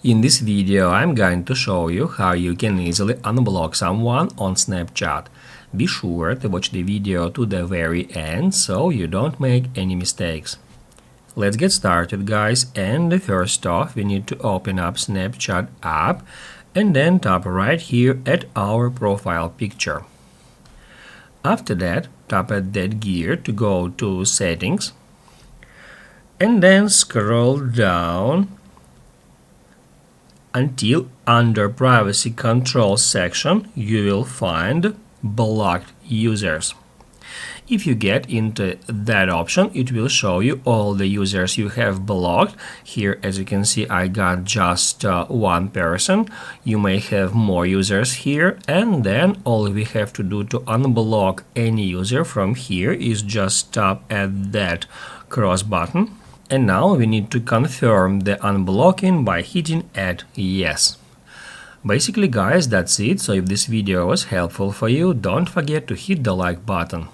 In this video, I'm going to show you how you can easily unblock someone on Snapchat. Be sure to watch the video to the very end so you don't make any mistakes. Let's get started, guys, and first off we need to open up Snapchat app and then tap right here at our profile picture. After that, tap at that gear to go to settings and then scroll down until under privacy control section you will find blocked users. If you get into that option, it will show you all the users you have blocked. Here, as you can see, I got just one person. You may have more users here, and then all we have to do to unblock any user from here is just tap at that cross button. And now we need to confirm the unblocking by hitting at yes. Basically, guys, that's it. So if this video was helpful for you, don't forget to hit the like button.